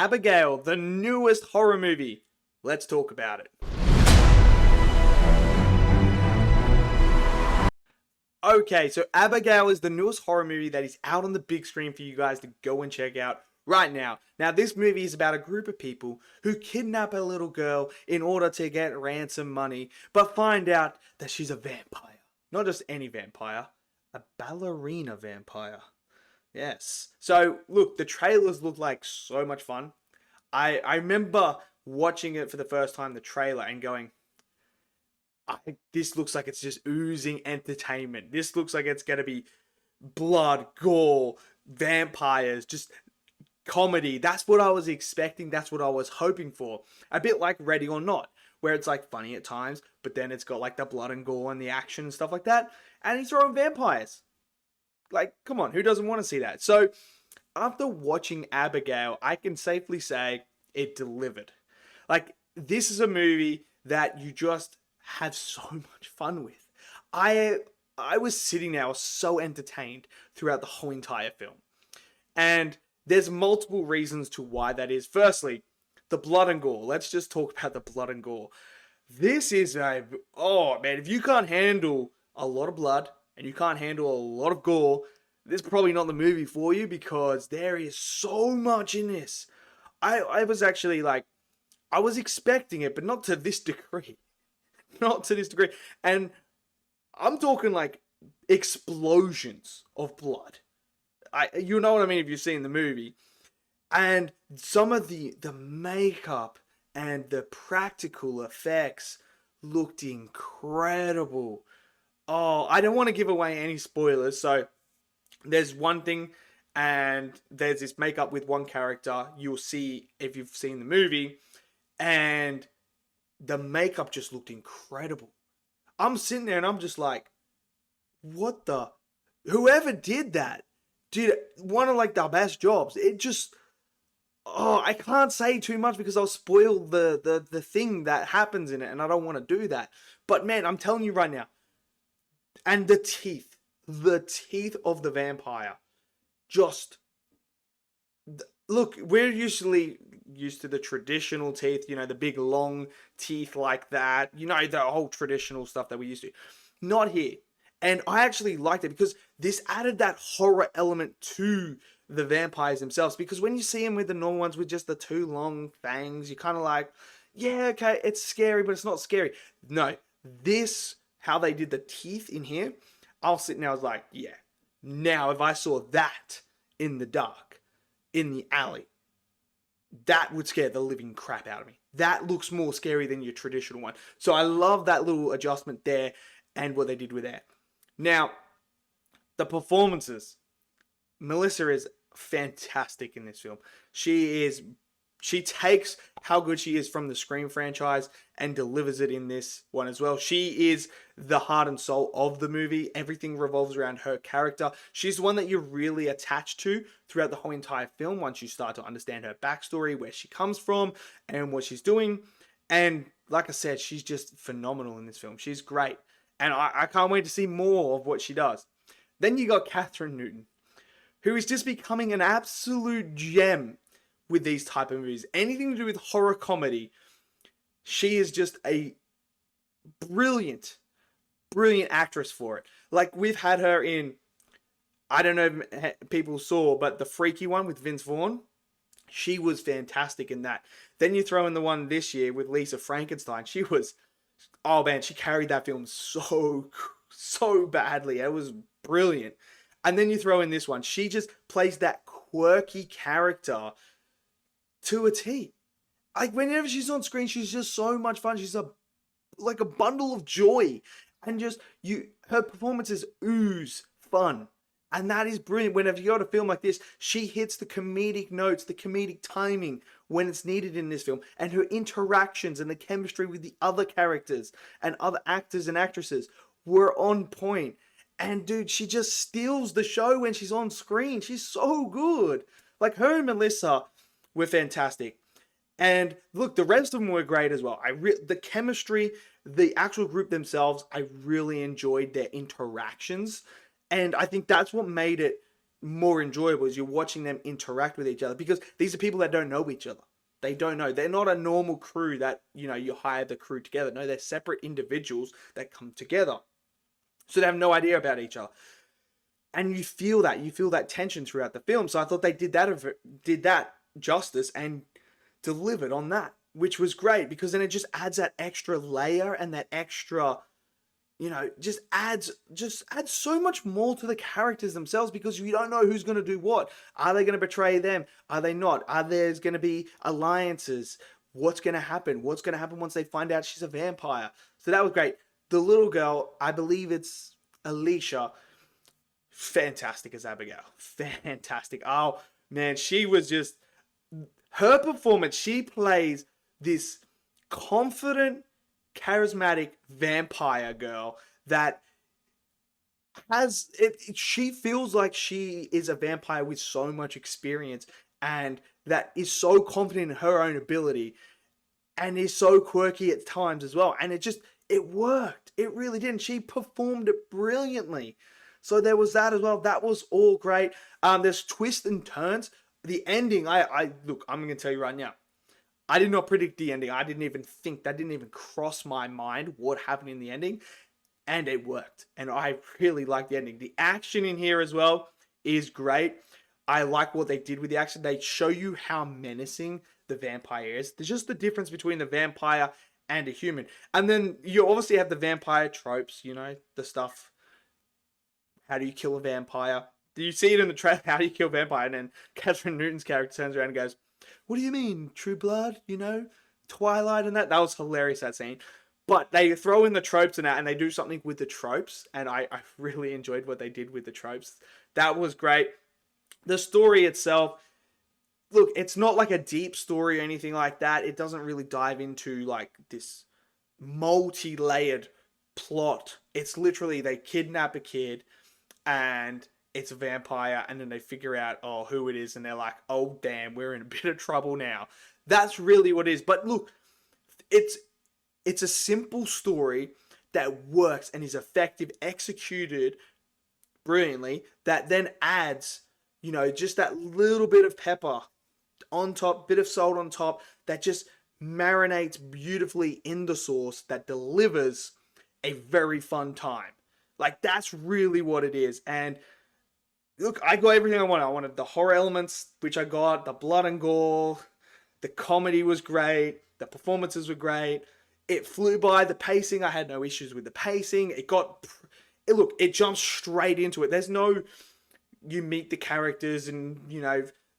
Abigail, the newest horror movie. Let's talk about it. Okay, so Abigail is the newest horror movie that is out on the big screen for you guys to go and check out right now. Now, this movie is about a group of people who kidnap a little girl in order to get ransom money, but find out that she's a vampire. Not just any vampire, a ballerina vampire. Yes. So, look, the trailers look like so much fun. I remember watching it for the first time, the trailer, and going, this looks like it's just oozing entertainment. This looks like it's going to be blood, gore, vampires, just comedy. That's what I was expecting. That's what I was hoping for. A bit like Ready or Not, where it's like funny at times, but then it's got like the blood and gore and the action and stuff like that. And he's throwing vampires. Like, come on, who doesn't want to see that? So, after watching Abigail, I can safely say it delivered. Like, this is a movie that you just have so much fun with. I was sitting there, I was so entertained throughout the whole entire film. And there's multiple reasons to why that is. Firstly, the blood and gore. Let's just talk about the blood and gore. This is oh man, if you can't handle a lot of blood and you can't handle a lot of gore, this is probably not the movie for you, because there is so much in this. I was actually like, I was expecting it, but not to this degree. Not to this degree. And I'm talking like explosions of blood. You know what I mean if you've seen the movie. And some of the makeup and the practical effects looked incredible. Oh, I don't want to give away any spoilers. So there's one thing, and there's this makeup with one character you'll see if you've seen the movie. And the makeup just looked incredible. I'm sitting there and I'm just like, what the? Whoever did that did one of like the best jobs. It just, I can't say too much because I'll spoil the thing that happens in it, and I don't want to do that. But man, I'm telling you right now, and the teeth of the vampire, just, look, we're usually used to the traditional teeth, you know, the big long teeth like that, you know, the whole traditional stuff that we used to. Not here. And I actually liked it because this added that horror element to the vampires themselves. Because when you see them with the normal ones with just the two long fangs, you're kind of like, yeah, okay, it's scary, but it's not scary. No, this, how they did the teeth in here, I'll sit and I was like, yeah. Now, if I saw that in the dark, in the alley, that would scare the living crap out of me. That looks more scary than your traditional one. So I love that little adjustment there and what they did with that. Now, the performances. Melissa is fantastic in this film. She takes how good she is from the Scream franchise and delivers it in this one as well. She is the heart and soul of the movie. Everything revolves around her character. She's the one that you're really attached to throughout the whole entire film once you start to understand her backstory, where she comes from, and what she's doing. And like I said, she's just phenomenal in this film. She's great. And I can't wait to see more of what she does. Then you got Catherine Newton, who is just becoming an absolute gem with these type of movies. Anything to do with horror comedy, she is just a brilliant actress for it. Like, we've had her in, I don't know if people saw, but the Freaky one with Vince Vaughn, she was fantastic in that. Then you throw in the one this year with Lisa Frankenstein. She was, oh man, she carried that film so badly. It was brilliant. And then you throw in this one. She just plays that quirky character to a T. Like, whenever she's on screen, she's just so much fun. She's like a bundle of joy. And just, her performances ooze fun. And that is brilliant. Whenever you got a film like this, she hits the comedic notes, the comedic timing when it's needed in this film. And her interactions and the chemistry with the other characters and other actors and actresses were on point. And dude, she just steals the show when she's on screen. She's so good. Like, her and Melissa were fantastic. And look, the rest of them were great as well. The chemistry, the actual group themselves, I really enjoyed their interactions. And I think that's what made it more enjoyable is you're watching them interact with each other, because these are people that don't know each other. They don't know. They're not a normal crew that, you hire the crew together. No, they're separate individuals that come together. So they have no idea about each other. And you feel that tension throughout the film. So I thought they did that justice and delivered on that, which was great, because then it just adds that extra layer and that extra, just adds so much more to the characters themselves, because you don't know who's going to do what. Are they going to betray them? Are they not? Are there going to be alliances? What's going to happen? What's going to happen once they find out she's a vampire? So that was great. The little girl, I believe it's Alicia, fantastic as Abigail. Fantastic. Oh, man, she was just... Her performance, she plays this confident, charismatic vampire girl that has it. She feels like she is a vampire with so much experience, and that is so confident in her own ability, and is so quirky at times as well. And it worked. It really did. And she performed it brilliantly. So there was that as well. That was all great. There's twists and turns. The ending, look, I'm going to tell you right now, I did not predict the ending. I didn't even think, that didn't even cross my mind what happened in the ending. And it worked. And I really liked the ending. The action in here as well is great. I like what they did with the action. They show you how menacing the vampire is. There's just the difference between the vampire and a human. And then you obviously have the vampire tropes, the stuff. How do you kill a vampire? Do you see it in the trailer? How do you kill a vampire? And then Catherine Newton's character turns around and goes, "What do you mean? True Blood? Twilight and that?" That was hilarious, that scene. But they throw in the tropes and that, and they do something with the tropes. And I really enjoyed what they did with the tropes. That was great. The story itself, look, it's not like a deep story or anything like that. It doesn't really dive into like this multi-layered plot. It's literally they kidnap a kid and it's a vampire, and then they figure out, who it is, and they're like, oh, damn, we're in a bit of trouble now. That's really what it is. But look, it's a simple story that works and is effective, executed brilliantly, that then adds, just that little bit of pepper on top, bit of salt on top, that just marinates beautifully in the sauce, that delivers a very fun time. Like, that's really what it is. And look, I got everything I wanted. I wanted the horror elements, which I got, the blood and gore, the comedy was great, the performances were great, it flew by, the pacing, I had no issues with the pacing, it jumps straight into it. There's no, you meet the characters and,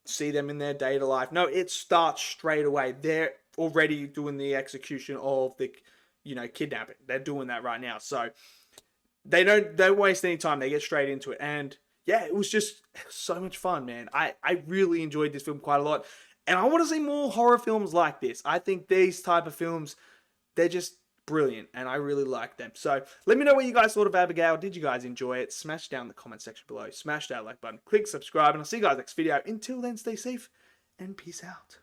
see them in their day to life. No, it starts straight away. They're already doing the execution of the, kidnapping. They're doing that right now. So they don't waste any time. They get straight into it. And yeah, it was just so much fun, man. I really enjoyed this film quite a lot. And I want to see more horror films like this. I think these type of films, they're just brilliant. And I really like them. So let me know what you guys thought of Abigail. Did you guys enjoy it? Smash down the comment section below. Smash that like button. Click subscribe. And I'll see you guys next video. Until then, stay safe and peace out.